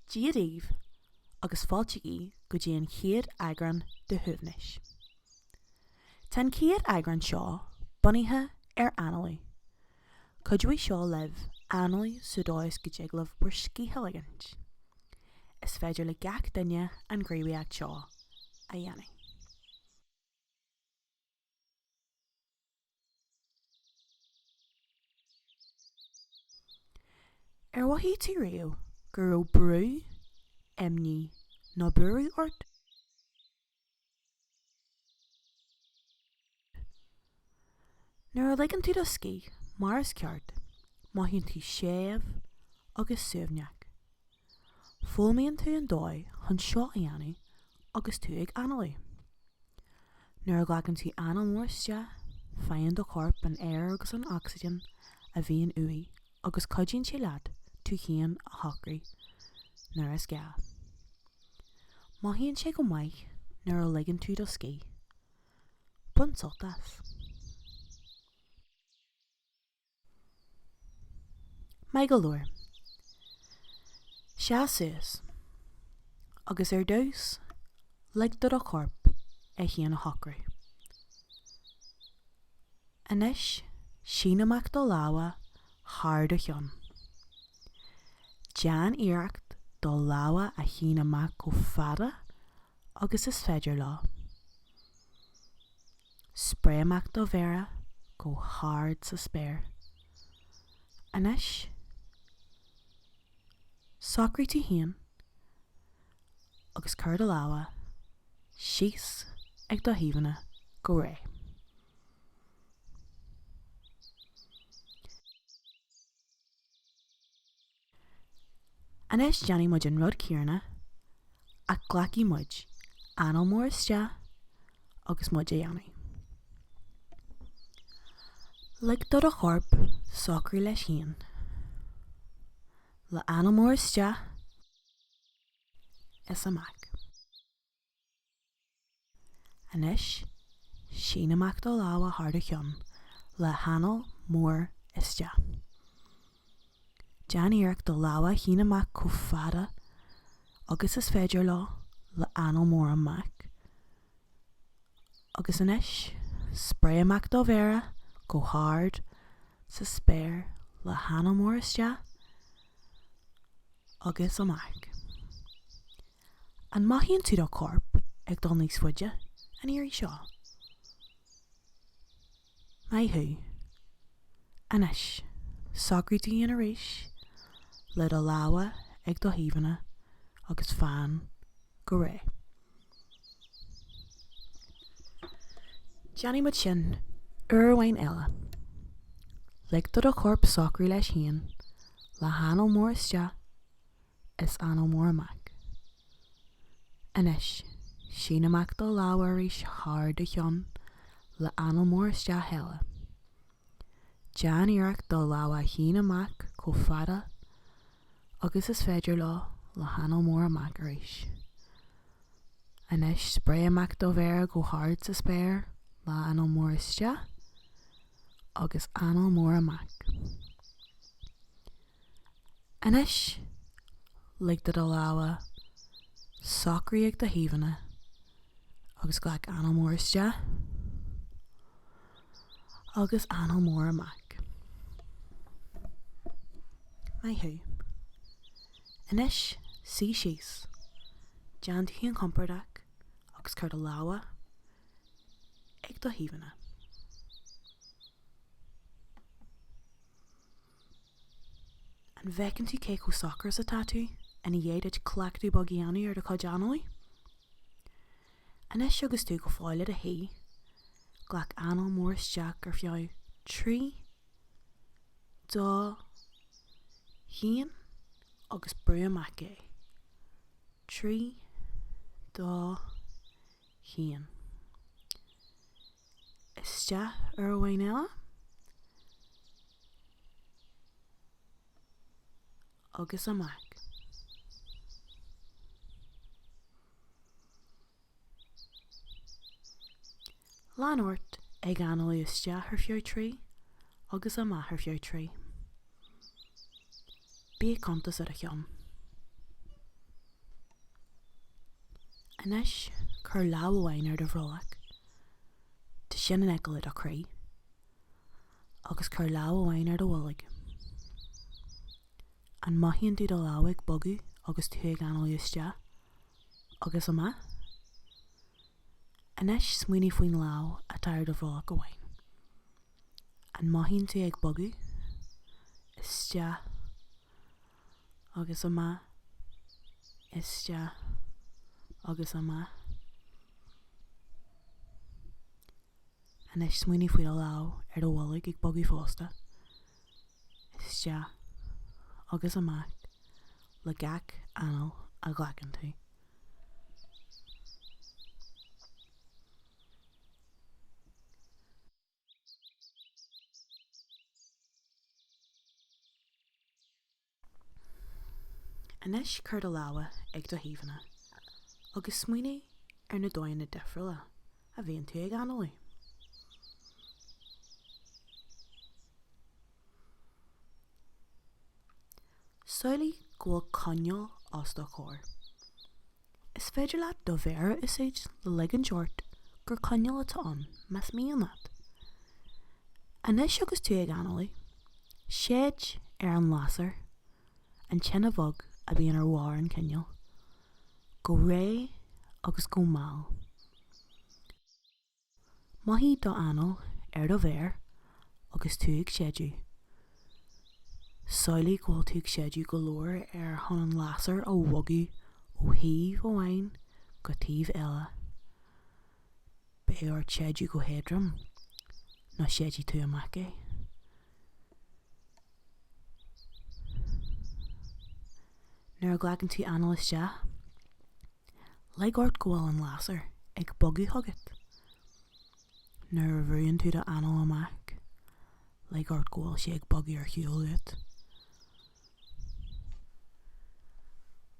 Díadíomh agus fáilteaí go dtí an chéad eagran de thuimhneas. Tá chéad eagran seo bunaithe analú. Cuidiú seo libh analú súdáis go déaglah bur scíthe ligint. Is féidir le gach duine an gréimeacht seo a dhéanamh. Waithí tú riú gur raibh brú, imní nó búrú ort. Nuair a ligean tú do scí mar is ceart, maithíonn tú séamh agus suaimhneach. Fuaimíonn tú an dóid chun seo a dhéanamh agus tú ag analú. Nuair a ghlacann tú anamóriste, féin do corp an air agus an oxygen a bhíonn uí agus cuidíonn sé leat tú chéan a thocraí nuair is gá. Maithíonn sé go maith nuair a ligean tú do scí. Bunsáltas. Mai go leor. Sea suas. Agus dús, ligdar a corp a chéan a thocraí. Anois, sin amach do láha thar do cheann. Dean iarracht do láha a chéan amach go fada agus is féidir lá. Spray amach do bhéara go hard sa spéir. Anois, socraí tú chéan agus cur do láha síos ag do híomhanna go ré. Anois deanaí muid an rud céarna ach ghlacaí muid anamóriste agus muid a dhéanamh. Ligdar a chorp socraí leis chéan. Le anamóriste is amach. Anois, sin amach do láha thar do cheann le hanalú iste. Dean iarracht do láha chéan amach go fada agus is féidir lá le analú amach. Agus anois, spray amach do bhéara go hard sa spéir le hanamóriste agus amach. An maithíonn tú do corp ag dul níos fuide an éirí seo. Mai thu. Anois, socraí tú an arís le do láha ag do híomhanna agus fan go ré. Deanaí muid sin uirmhain eile. Ligdar a corp socraí leis chéan le hanalmóriste is anamór amach. Anois, sin amach do láha arís thar do cheann le anamóriste heile. Dean iarracht do láha chéan amach go fada agus is féidir lá le hanalú amach arís. Anois, spray amach do bhéara go hard sa spéir le anamóriste agus analú amach. Anois, ligdar do láha socraí ag do híomhanna agus ghlach anamóriste agus analú amach. Mai thu. Anois, sí síos. Dean tú an compordach agus cur do láha ag do híomhanna. An bhecinn tú cé go socr sa tatú an dhéad clachtú bogianú ar do codanú. Anois agus tú go fáile a hí, ghlach anamóriste gur fiú 3, 2, 1 agus brú amach é. 3, 2, 1. Iste ar bhain eile agus amach. Lán ort ag analú iste ar fiú 3 agus amach ar fiú 3. Bí contas ar a cheann. Inis chur lámhhain ar do bhrolach, de sin an eagla a crí, agus chur lámhhain ar do bhuaig. An maithíonn tú do lámhaigh bogu agus tú ag analú agus ama. Inis smuoine faoin lá a tair do bhrolach amháin. An maithíonn tú ag bogu iste agus ama, iste agus ama. Inis smuoine faoi do lá ar do bhuaig ag bogu fósta iste agus amach le gach anal a ghlacann tú. Inis chur do láha ag do híomhanna agus smuoine ar na dóin na defriúla a bhíonn tú ag analú. Soilí ghfuil coinneáil os do chóir. Is féidir leat do bhéara is éid le ligean teoirt gur coinneáil atá an meas míon leat. Inis agus tú ag analú, séid ar an lásar an tine bhog a bhíonn ar mhar an cinneáil, go ré agus go máil. Maithí do anal ar do bhéir agus tú ag séidú. Soilí ghfuil tú ag séidú go leor ar chun an lásar ó bhogu ó thaobh amháin go taobh eile. Bé ar séidú go héadrom nó séidú tú amach é. Nuair a ghlacann tú anal iste, le ort ghfuil an lásar ag bogu thugat. Nuair a bhríonn tú do anal amach, le ort ghfuil sé ag bogu ar shiúl uait.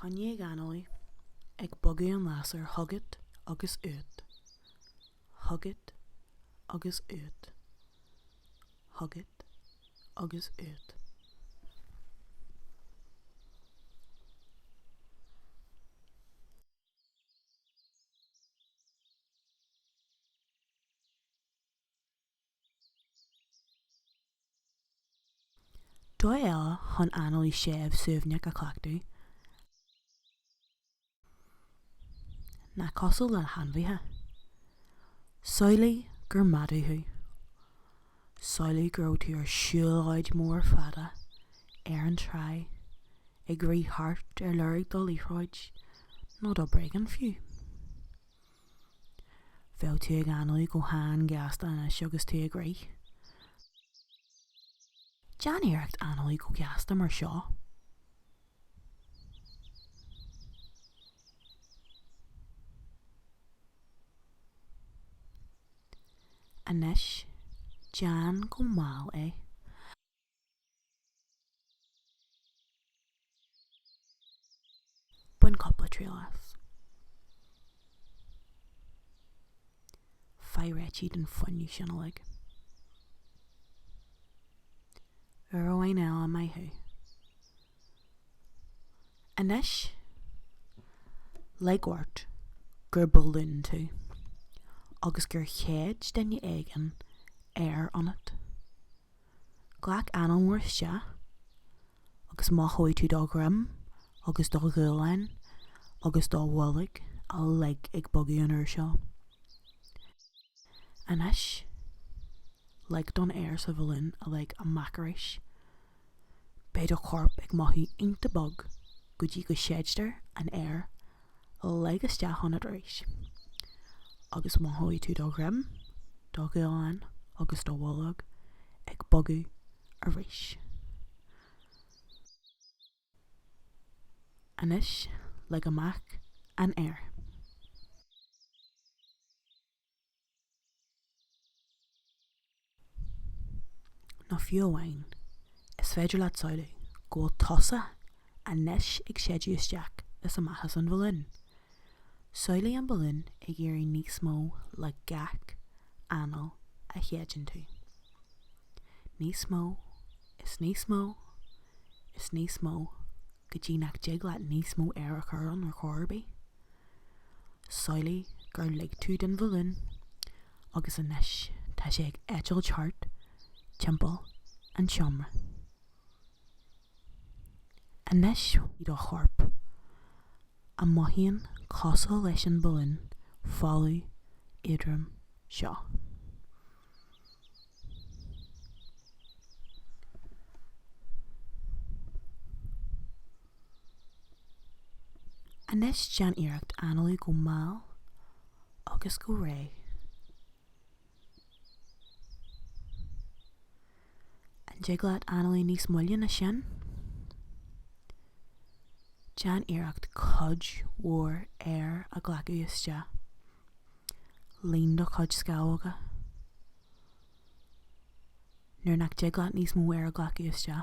Coinne ag analú ag bogu an lásar thugat agus uait. Thugat agus uait. Thugat agus uait. Dó eile chun analú séamh suaimhneach a clachtú na cosúil le hanmhaithe. Soilí gur madúthú. Soilí gur tú ar siúlóid mór fada ar an trai ag rí thart ar luirg do líthróid nó do bregan fiú. Bheadh tú ag analú go háin gasta inis agus tú ag rí. Dean iarracht analú go gasta mar seo. Inis dean go máil é. Buin coppla tríolas. Fai réitiad an funniú sin alig. Ar óhain eile maithú. Inis le ort gur balún tú agus gur chéad den éigean ar anat. Ghlach anal mór iste agus má chuid tú dá grim agus dá ghuileáin agus dá bhuaig a le ag bogu an uair seo. Inis le don air sa bhulún a le a macaréis. Beid a chorp ag maithí inta bog go dtí go séidir an air a le iste chunad rééis. Agus má chuid tú dá grim, dá ghuileáin agus dá bhuaig ag bogu a rééis. Inis le amach an air. Ná fiú amháin, is féidir leat soilú go tosa a neis ag séidú isteach is amachchas an bhulún. Soilí an bhulún ag éirí níos mó le gach anal a chéadann tú. Níos mó, is níos mó, is níos mó, go dtí nach déag leat níos mó ar a churann ar chóirbí. Soilí gur le tú den bhún agus inis tá sé ag eitiil teart, timpeall an seomra. Inis í do chorp a maithíonn cosal leis an bhún fáú éadrom seo. Inis dean iarracht analú go máil agus go ré. An jiglaat analú níos muille na sin. Dean iarracht cod mhór a ghlacu iste. Líon do cod scáilge. Nuair nach jiglaat níos mó a ghlacu iste.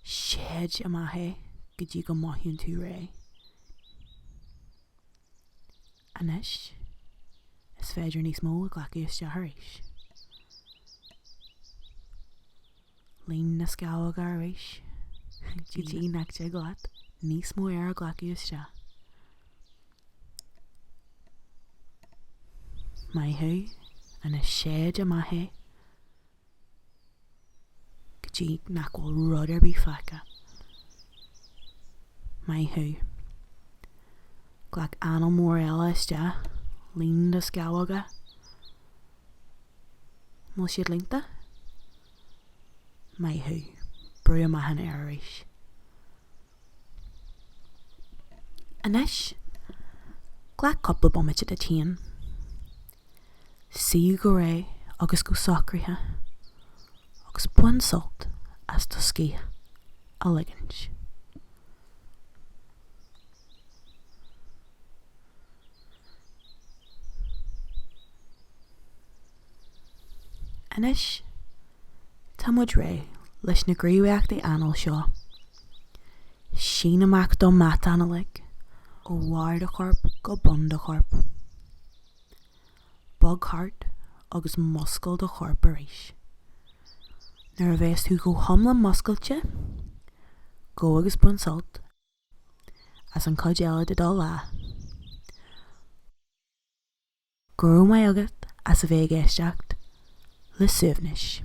Séid a maithe go dtí go maithíonn tú ré. Inis is féidir níos mó a ghlacu iste tar éis. Líon na scáilge ar éis. Dtí nach jiglaat níos mó a ghlacu iste. Maithú inis séid a maithe go dtí nach bhfuil rud ar bí fecha. Maithú glach anal mór eile iste, líon do scáilge. Má siad línta? Maithú brú a maithan ar éis. Inis glach coppla bommite de tíon. Siú go ré agus go socrtha agus buan sult as do scí a ligint. Inis tá muid ré leis na gníomhaíochtaí anal seo. Sin amach do mat analig ó mhair do chorp go bun do chorp. Bog hart agus muscail do chorp ar éis. Nuair a bheits tú go thomla muscailte, go agus buan sult as an cod eile de dá lá. Gurú mai agat as a bheith éisteacht le Suaimhneas.